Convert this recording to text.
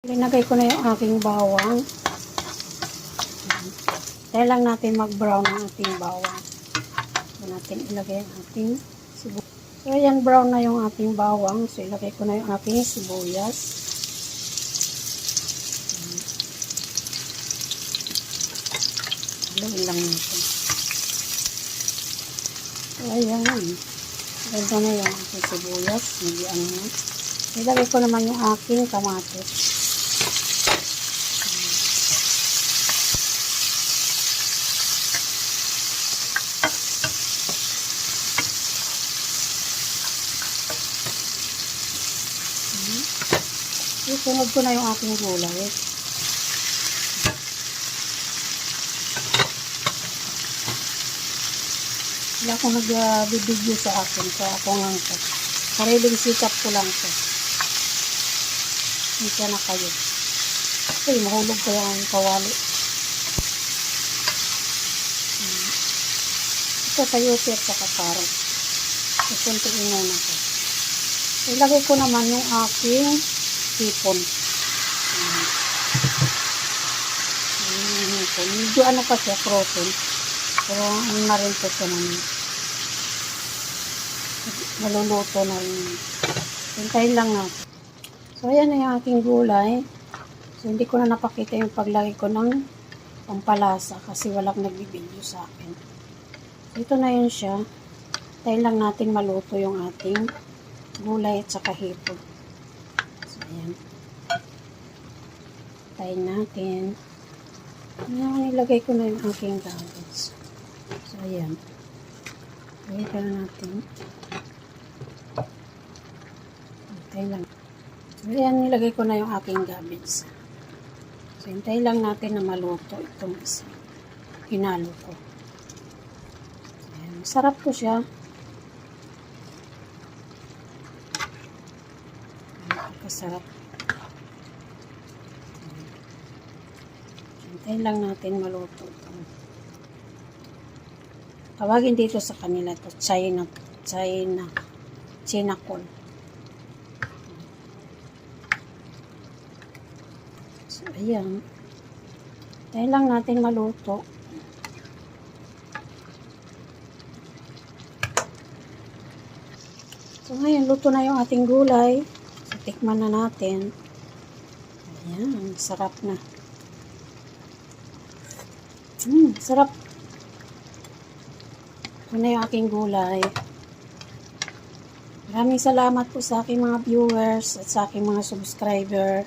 Linagay ko na yung aking bawang. Dahil lang natin mag-brown ang ating bawang. So, natin ilagay ang ating sibuyas. So, ayan, brown na yung ating bawang. So, ilagay ko na yung aking sibuyas. Haluin lang natin. So, ayan. Ganda na yung aking sibuyas. Hindi ano na. Ilagay ko naman yung aking kamatis. Isunod ko na yung aking gulay. Wala akong nagbibideo sa akin. So, ako lang ito. Sariling sikap ko lang ito. Hindi siya na kayo. Ay, mahulog ko yung kawali. Ito sayote at saka carrot. Isuntuin na ko. Ilagay ko naman yung aking sipon. Medyo ano pa siya, frozen. Pero ano na rin po siya naman. Maluluto na rin. Hintayin lang natin. So, ayan na yung aking gulay. So, hindi ko na napakita yung paglagay ko ng pampalasa kasi walang nagbibideo sa akin. So, ito na yun siya. Hintayin lang natin maluto yung ating gulay at saka hipon. So, ayan. Hintayin natin. Ayan, nilagay ko na yung aking cabbage. So, ayan. Lagay ka na natin. Hintayin lang. So, ayan, nilagay ko na yung aking cabbage. So, hintayin lang natin na maluto itong isa. Hinalo ko. Ayan, masarap po siya. Napakasarap. Hintayin lang natin maluto ito. Tawagin dito sa kanila ito, China corn. So, ayan. Hintayin lang natin maluto. So, ngayon, luto na yung ating gulay. So, tikman na natin. Ayan, sarap na. Sarap. Ito na yung aking gulay. Maraming salamat po sa aking mga viewers at sa aking mga subscriber.